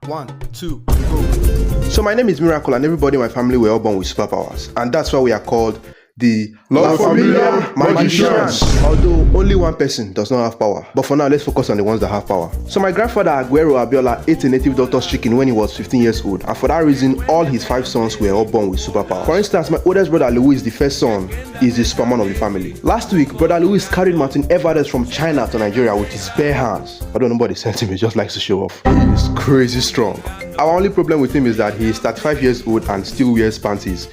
1, 2, go. So my name is Miracle and everybody in my family were all born with superpowers. And that's why we are called the La Familia Magicians. Although only one person does not have power. But for now, let's focus on the ones that have power. So my grandfather Aguero Abiola ate a native doctor's chicken when he was 15 years old. And for that reason, all his 5 sons were all born with superpowers. For instance, my oldest brother Louis, the first son, is the Superman of the family. Last week, brother Louis carried Martin Everest from China to Nigeria with his bare hands. I don't know nobody sent him, he just likes to show off. He is crazy strong. Our only problem with him is that he is 35 years old and still wears panties.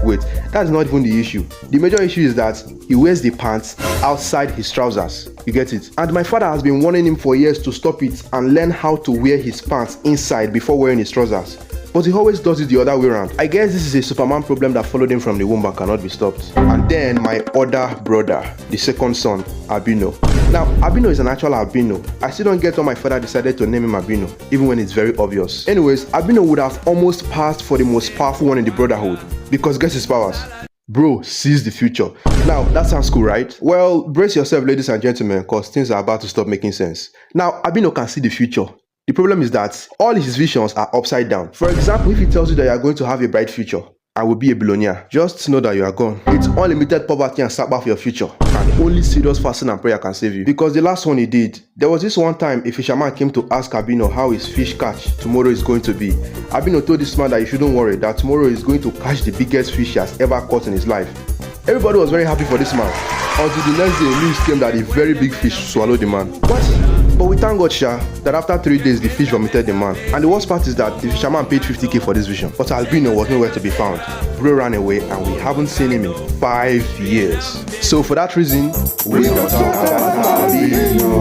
Wait, that's not even the issue. The major issue is that he wears the pants outside his trousers. You get it? And my father has been warning him for years to stop it and learn how to wear his pants inside before wearing his trousers. But he always does it the other way around. I guess this is a Superman problem that followed him from the womb and cannot be stopped. And then my other brother, the second son, Albino. Now, Albino is an actual albino. I still don't get why my father decided to name him Albino, even when it's very obvious. Anyways, Albino would have almost passed for the most powerful one in the brotherhood. Because guess his powers? Bro sees the future. Now, that sounds cool, right? Well, brace yourself, ladies and gentlemen, because things are about to stop making sense. Now, Albino can see the future. The problem is that all his visions are upside down. For example, if he tells you that you are going to have a bright future and will be a billionaire, just know that you are gone. It's unlimited poverty and setback for your future. And only serious fasting and prayer can save you. Because the last one he did, there was this one time a fisherman came to ask Albino how his fish catch tomorrow is going to be. Albino told this man that you shouldn't worry, that tomorrow is going to catch the biggest fish he has ever caught in his life. Everybody was very happy for this man. Until the next day, news came that a very big fish swallowed the man. What? But we thank God, Sha, that after 3 days, the fish vomited the man. And the worst part is that the fisherman paid 50k for this vision. But Albino was nowhere to be found. Bro ran away and we haven't seen him in 5 years. So for that reason, we don't talk about Albino.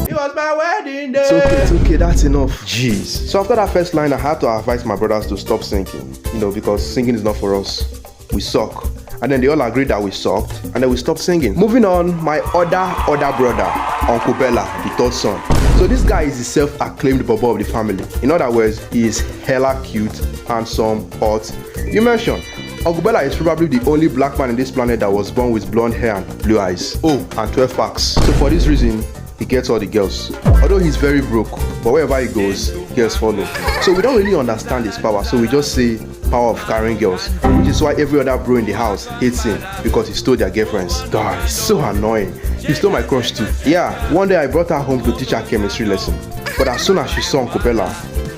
It was my wedding day. It's okay, that's enough. Jeez. So after that first line, I had to advise my brothers to stop singing. Because singing is not for us. We suck. And then they all agreed that we sucked, and then we stopped singing. Moving on, my other brother, Uncle Bella, the third son. So this guy is the self-acclaimed bobo of the family. In other words, he is hella cute, handsome, hot. You mentioned, Uncle Bella is probably the only black man in this planet that was born with blonde hair and blue eyes. Oh, and 12 packs. So for this reason, he gets all the girls. Although he's very broke, but wherever he goes, girls follow. So we don't really understand his power, so we just say power of carrying girls, which is why every other bro in the house hates him because he stole their girlfriends. God, he's so annoying. He stole my crush too. Yeah, one day I brought her home to teach her chemistry lesson. But as soon as she saw Uncle Bella,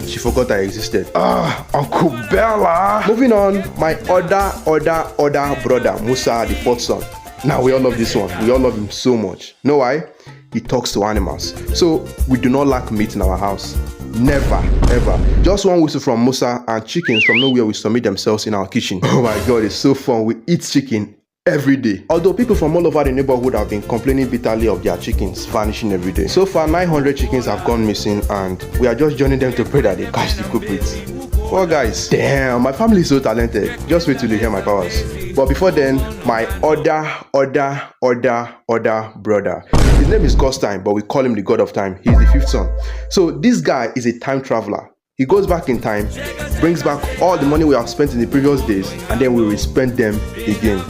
she forgot I existed. Uncle Bella! Moving on, my other brother, Musa, the fourth son. Now we all love this one. We all love him so much. Know why? He talks to animals. So we do not lack meat in our house. Never, ever. Just one whistle from Musa and chickens from nowhere will submit themselves in our kitchen. Oh my god, it's so fun. We eat chicken every day. Although people from all over the neighborhood have been complaining bitterly of their chickens vanishing every day. So far, 900 chickens have gone missing and we are just joining them to pray that they catch the culprits. Well guys, damn, my family is so talented. Just wait till you hear my powers. But before then, my other brother. His name is Godstime, but we call him the God of Time. He's the 5th son. So this guy is a time traveler. He goes back in time, brings back all the money we have spent in the previous days, and then we will spend them again.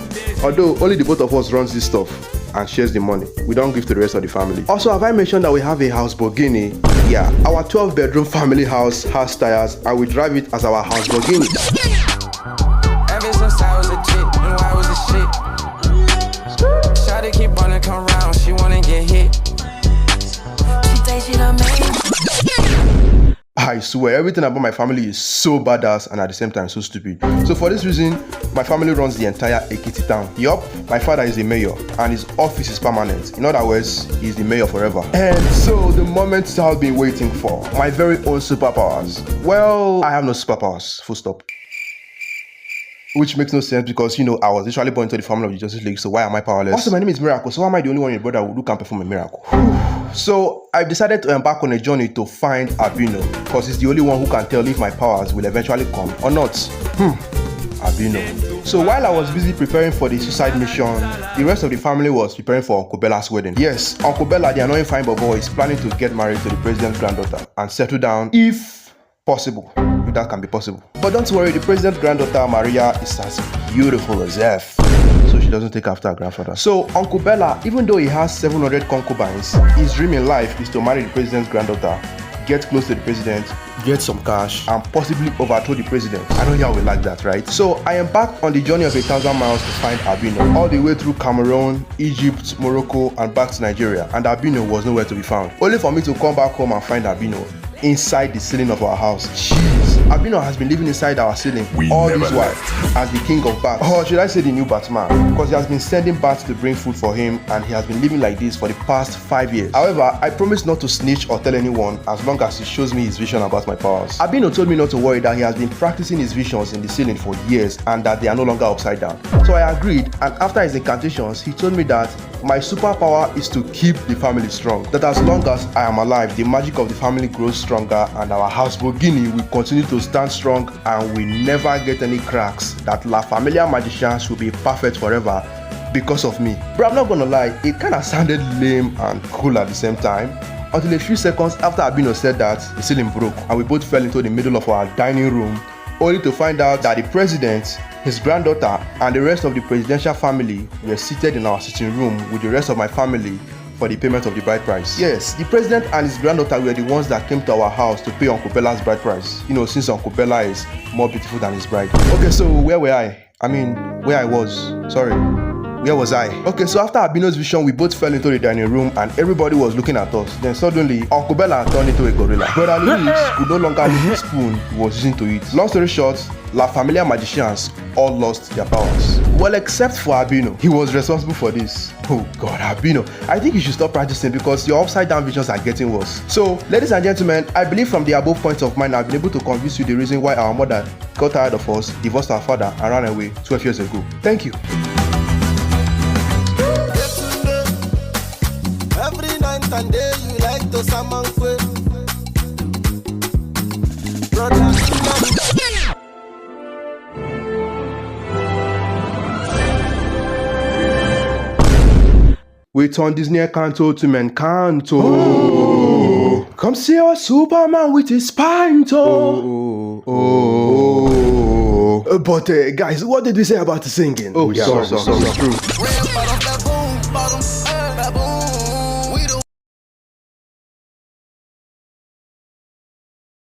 Although only the both of us runs this stuff and shares the money. We don't give to the rest of the family. Also, have I mentioned that we have a house Borghini? Yeah, our 12-bedroom family house has tires and we drive it as our house Borghini. Ever since I was a chick, knew I was a shit. Try to keep on and come around, she wanna get hit. She thinks she done made. I swear, everything about my family is so badass and at the same time so stupid. So for this reason, my family runs the entire Ekiti town. Yup, my father is the mayor and his office is permanent. In other words, he's the mayor forever. And so the moment I've been waiting for, my very own superpowers. Well, I have no superpowers, full stop. Which makes no sense because, I was literally born into the family of the Justice League, so why am I powerless? Also, my name is Miracle, so why am I the only one in your brother who can perform a miracle? So, I've decided to embark on a journey to find Albino, because he's the only one who can tell if my powers will eventually come or not. Albino. So, while I was busy preparing for the suicide mission, the rest of the family was preparing for Uncle Bella's wedding. Yes, Uncle Bella, the annoying fine bobo, is planning to get married to the president's granddaughter and settle down if possible. If that can be possible. But don't worry, the president's granddaughter Maria is as beautiful as F. So she doesn't take after her grandfather. So Uncle Bella, even though he has 700 concubines, his dream in life is to marry the president's granddaughter get close to the president, get some cash, and possibly overthrow the president. I know y'all will like that, right? So I embarked on the journey of 1,000 miles to find Albino, all the way through Cameroon, Egypt, Morocco, and back to Nigeria, and Albino was nowhere to be found. Only for me to come back home and find Albino inside the ceiling of our house. Jeez. Albino has been living inside our ceiling all this while as the king of bats. Or should I say the new Batman? Because he has been sending bats to bring food for him, and he has been living like this for the past 5 years. However, I promise not to snitch or tell anyone as long as he shows me his vision about my powers. Albino told me not to worry, that he has been practicing his visions in the ceiling for years and that they are no longer upside down. So I agreed, and after his incantations, he told me that my superpower is to keep the family strong. That as long as I am alive, the magic of the family grows stronger and our house Bogini will continue to stand strong and we never get any cracks. That La Familia Magicians will be perfect forever because of me. But I'm not gonna lie, it kinda sounded lame and cool at the same time. Until a few seconds after Albino said that, the ceiling broke and we both fell into the middle of our dining room, only to find out that the president, his granddaughter, and the rest of the presidential family were seated in our sitting room with the rest of my family for the payment of the bride price. Yes, the president and his granddaughter were the ones that came to our house to pay Uncle Bella's bride price. You know, since Uncle Bella is more beautiful than his bride. Okay, so where were I? I mean, where I was. Sorry. Where was I? Okay, so after Albino's vision, we both fell into the dining room and everybody was looking at us. Then suddenly, Uncle Bella turned into a gorilla. Brother Luis could no longer lick the spoon he was using to eat. Long story short, La Familia Magicians all lost their powers. Well, except for Albino. He was responsible for this. Oh God, Albino. I think you should stop practicing because your upside down visions are getting worse. So, ladies and gentlemen, I believe from the above points of mine, I've been able to convince you the reason why our mother got tired of us, divorced our father, and ran away 12 years ago. Thank you. Every night and day you like to summon quick. Brother, We turn Disney Ecanto to mecanto. Oh. Come see our Superman with his spine toe. But guys, what did we say about the singing? Oh, yeah, sorry. True.